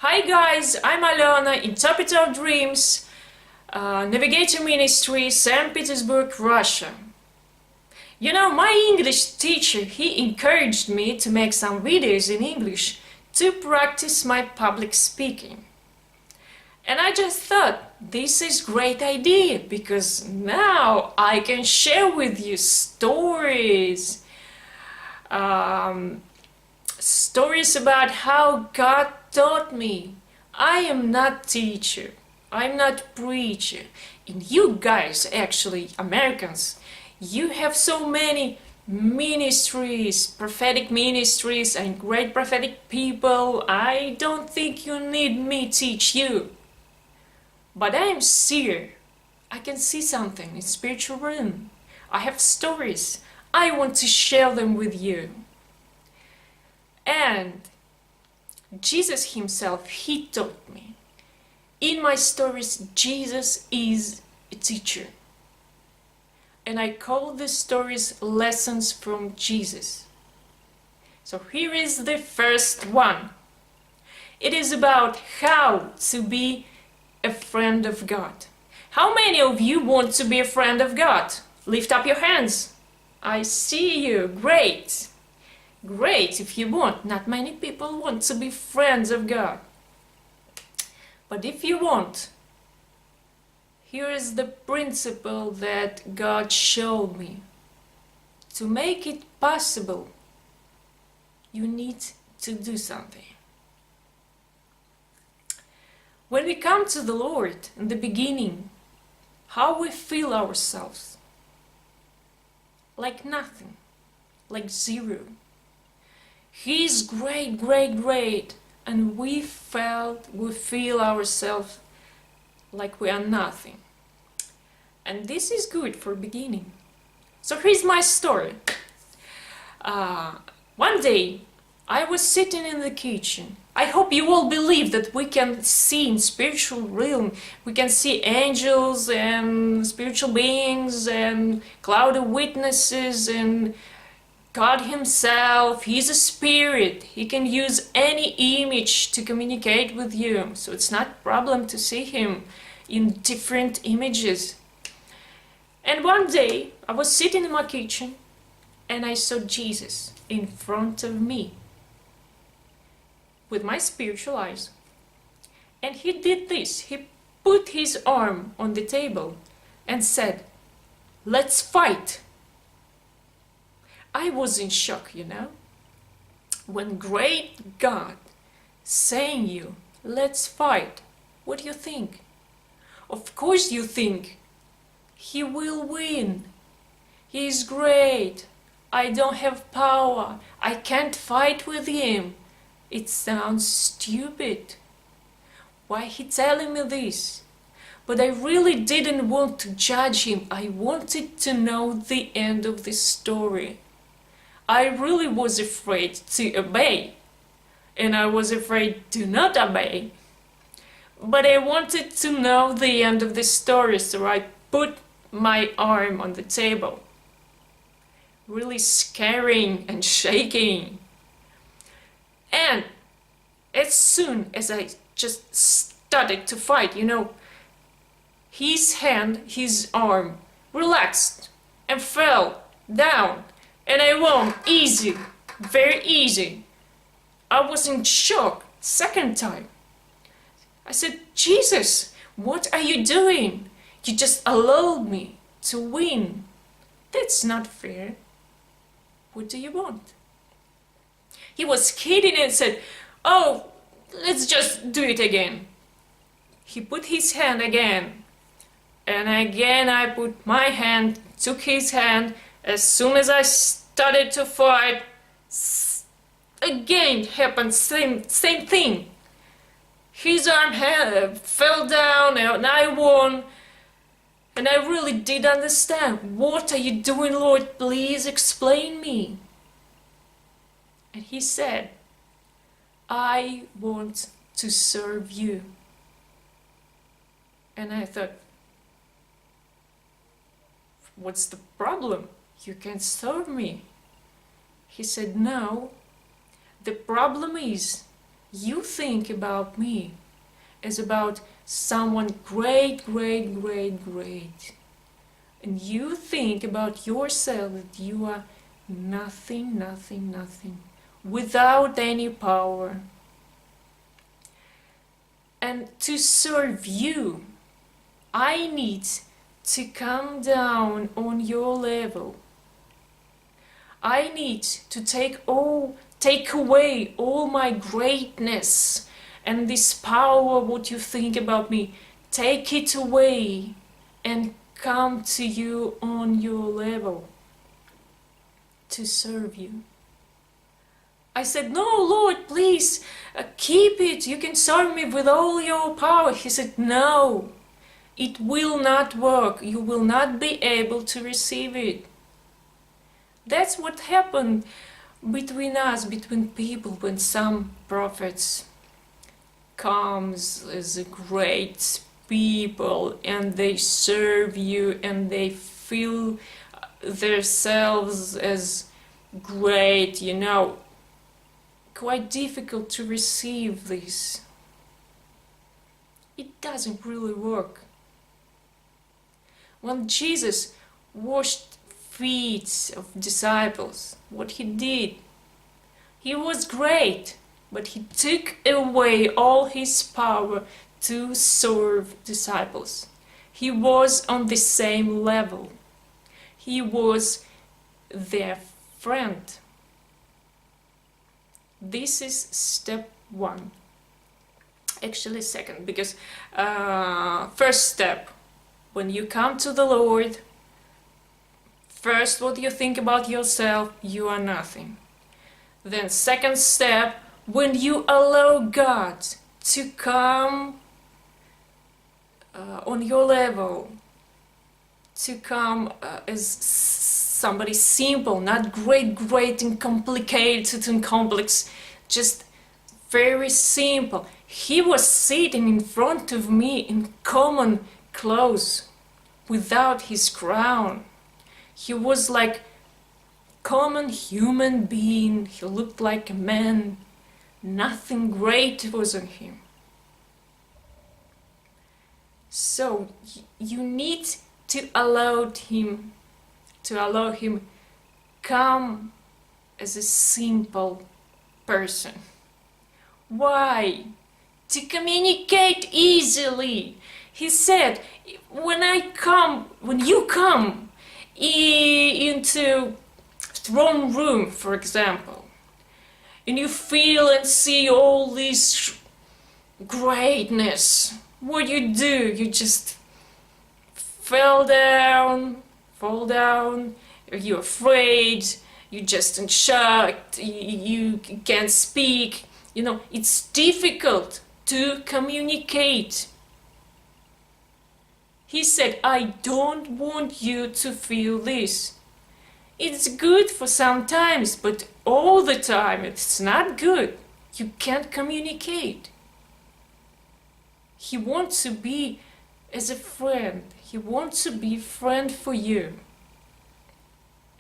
Hi guys, I'm Alona, Interpreter of Dreams, Navigator Ministry, St. Petersburg, Russia. You know, my English teacher, he encouraged me to make some videos in English to practice my public speaking. And I just thought, this is great idea, because now I can share with you stories. Stories about how God taught me. I am not teacher, I'm not preacher, and you guys, actually Americans, you have so many ministries, prophetic ministries and great prophetic people. I don't think you need me teach you. But I am seer. I can see something in spiritual realm. I have stories. I want to share them with you. And Jesus himself, he taught me. In my stories, Jesus is a teacher. And I call the stories lessons from Jesus. So here is the first one. It is about how to be a friend of God. How many of you want to be a friend of God? Lift up your hands. I see you. Great. Great if you want. Not many people want to be friends of God. But if you want, here is the principle that God showed me. To make it possible, you need to do something. When we come to the Lord in the beginning, how we feel ourselves? Like nothing, like zero. He is great, great, great, and we feel ourselves like we are nothing. And this is good for beginning. So here's my story. One day, I was sitting in the kitchen. I hope you all believe that we can see in spiritual realm. We can see angels and spiritual beings and cloud of witnesses and God himself. He's a spirit. He can use any image to communicate with you. So it's not a problem to see him in different images. And one day I was sitting in my kitchen and I saw Jesus in front of me with my spiritual eyes. And he did this. He put his arm on the table and said, "Let's fight." I was in shock, you know. When great God saying you, "Let's fight," what do you think? Of course you think, he will win. He is great. I don't have power. I can't fight with him. It sounds stupid. Why he telling me this? But I really didn't want to judge him. I wanted to know the end of the story. I really was afraid to obey. And I was afraid to not obey. But I wanted to know the end of the story, so I put my arm on the table. Really scaring and shaking. And as soon as I just started to fight, you know, his arm relaxed and fell down. And I won, easy, very easy. I was in shock, second time. I said, "Jesus, what are you doing? You just allowed me to win. That's not fair. What do you want?" He was kidding and said, "Oh, let's just do it again." He put his hand again. And again I put my hand, took his hand. As soon as I started to fight, again happened, same thing. His arm fell down and I won. And I really did understand. "What are you doing, Lord? Please explain me." And he said, "I want to serve you." And I thought, what's the problem? You can serve me. He said, "No, the problem is You think about me as about someone great, great, great, great. And you think about yourself that you are nothing, nothing, nothing, without any power. And to serve you, I need to come down on your level. I need to take away all my greatness and this power, what you think about me. Take it away and come to you on your level to serve you. I said, no, Lord, please keep it. You can serve me with all your power. He said, no, it will not work. You will not be able to receive it. That's what happened between us, between people, when some prophets comes as a great people and they serve you and they feel themselves as great, you know. Quite difficult to receive this. It doesn't really work. When Jesus washed feet of disciples, what he did, he was great, but he took away all his power to serve disciples. He was on the same level. He was their friend. This is step one. Actually second, because first step, when you come to the Lord, first what you think about yourself, you are nothing. Then second step, when you allow God to come on your level, to come as somebody simple, not great and complicated and complex, just very simple. He was sitting in front of me in common clothes, without his crown. He was like common human being. He looked like a man. Nothing great was on him. So you need to allow him come as a simple person. Why? To communicate easily. He said, when you come into throne room, for example, and you feel and see all this greatness, what you do? You just fall down, you're afraid, you're just in shock, you can't speak. You know, it's difficult to communicate. He said, I don't want you to feel this. It's good for sometimes, but all the time it's not good. You can't communicate. He wants to be as a friend. He wants to be a friend for you.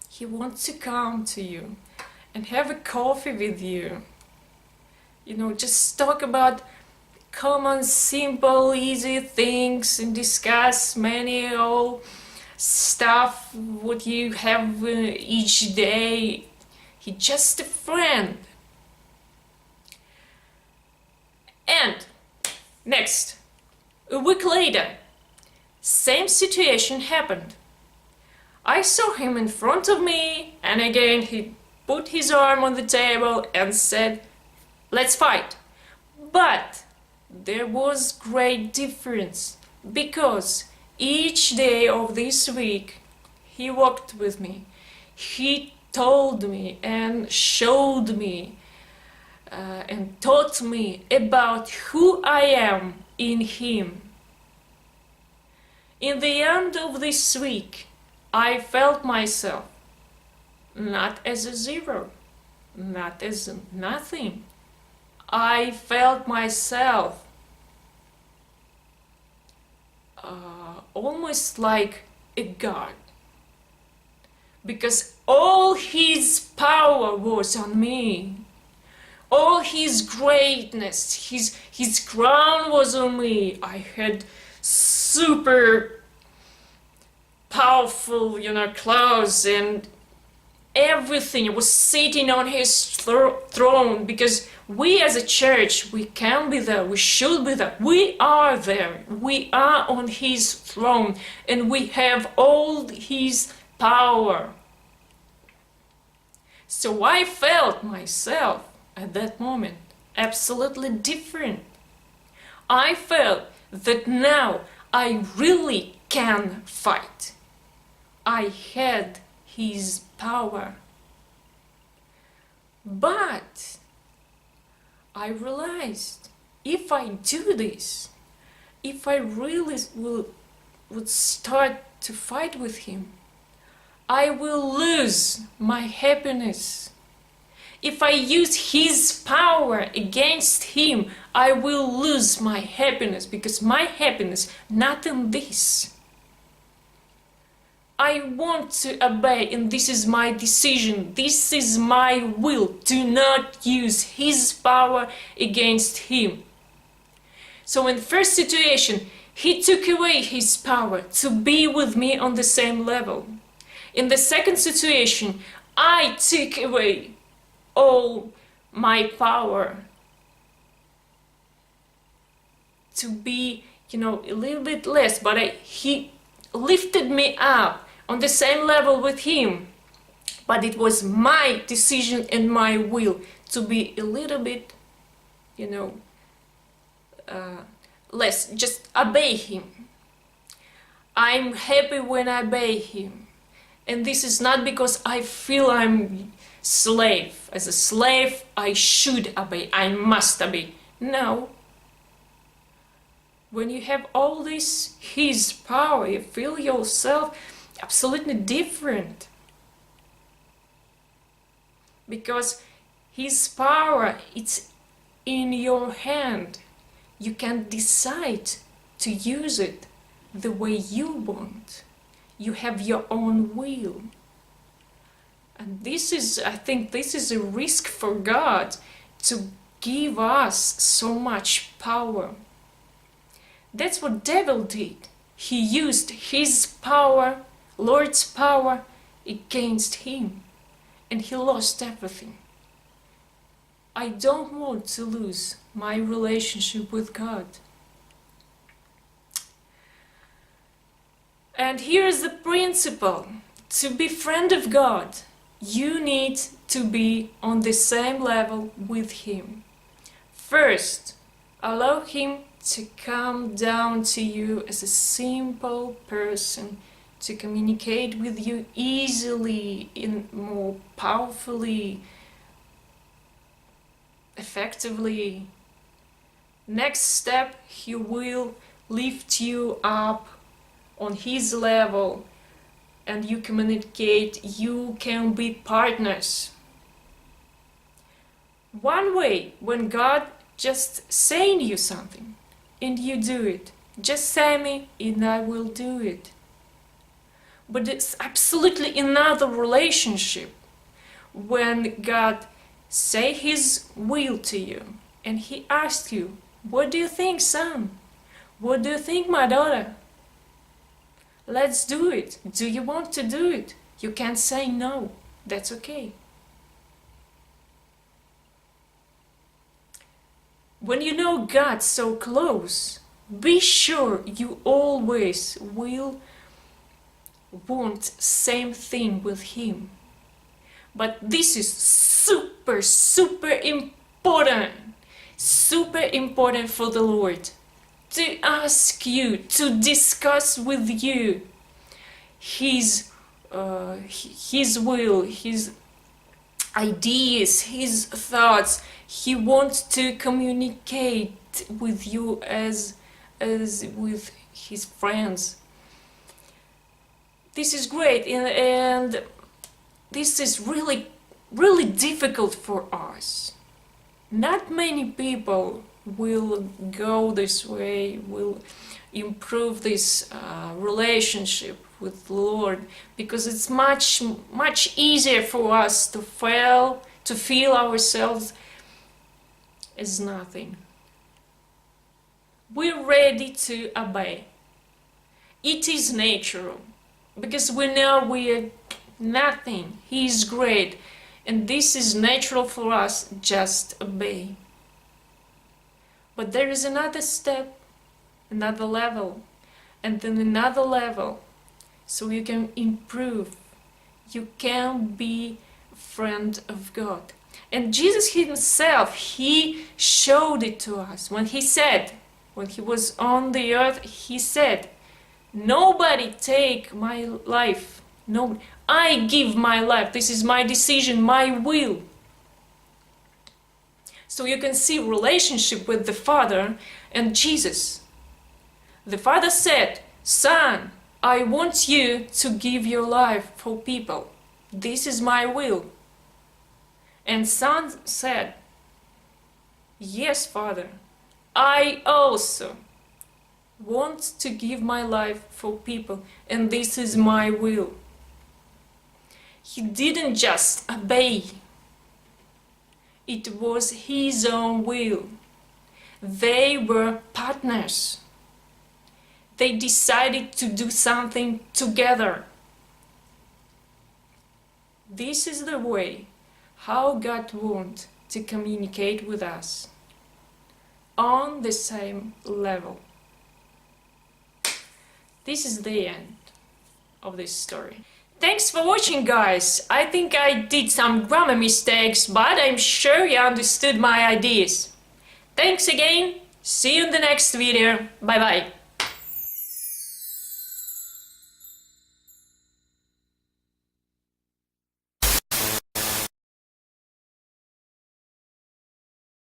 He wants to come to you and have a coffee with you. You know, just talk about common, simple, easy things and discuss many old stuff what you have each day. He's just a friend. And next, a week later, same situation happened. I saw him in front of me, and again he put his arm on the table and said, let's fight. But there was great difference, because each day of this week he walked with me. He told me and showed me and taught me about who I am in him. In the end of this week, I felt myself not as a zero, not as a nothing. I felt myself almost like a god, because all his power was on me. all his greatness, his crown was on me. I had super powerful, clothes and everything. Was sitting on his throne, because we as a church, we can be there, we should be there, we are there, we are on his throne, and we have all his power. So I felt myself at that moment absolutely different. I felt that now I really can fight. I had his power. But I realized, if I do this, if I really would start to fight with him, I will lose my happiness. If I use his power against him, I will lose my happiness, because my happiness not in this. I want to obey, and this is my decision, this is my will. Do not use his power against him. So in the first situation, he took away his power to be with me on the same level. In the second situation, I took away all my power to be, a little bit less, but he lifted me up on the same level with him. But it was my decision and my will to be a little bit, less, just obey him. I'm happy when I obey him. And this is not because I feel I'm slave. As a slave, I should obey, I must obey. No. When you have all this, his power, you feel yourself absolutely different. Because his power, it's in your hand. You can decide to use it the way you want. You have your own will. And I think this is a risk for God, to give us so much power. That's what devil did. He used his power, Lord's power, against him. And he lost everything. I don't want to lose my relationship with God. And here's the principle. To be friend of God, you need to be on the same level with him. First, allow him to come down to you as a simple person, to communicate with you easily, more powerfully, effectively. Next step, he will lift you up on his level, and you communicate, you can be partners. One way, when God just saying you something and you do it, just say me and I will do it. But it's absolutely another relationship when God say his will to you and he asks you, what do you think, son? What do you think, my daughter? Let's do it. Do you want to do it? You can't say no. That's okay. When you know God so close, be sure you always will want same thing with him. But this is super important. Super important for the Lord. To ask you, to discuss with you his will, his ideas, his thoughts. He wants to communicate with you as with his friends. This is great, and this is really difficult for us. Not many people will go this way, will improve this relationship with the Lord, because it's much easier for us to feel ourselves as nothing. We're ready to obey. It is natural, because we know we're nothing. He is great, and this is natural for us, just obey. But there is another step, another level, and then another level, so you can improve. You can be a friend of God. And Jesus himself, he showed it to us when he said, when he was on the earth, he said, nobody take my life. No, I give my life. This is my decision, my will. So you can see relationship with the Father and Jesus. The Father said, Son, I want you to give your life for people. This is my will. And Son said, yes, Father, I also want to give my life for people, and this is my will. He didn't just obey. It was his own will. They were partners. They decided to do something together. This is the way how God wants to communicate with us, on the same level. This is the end of this story. Thanks for watching, guys. I think I did some grammar mistakes, but I'm sure you understood my ideas. Thanks again. See you in the next video. Bye bye.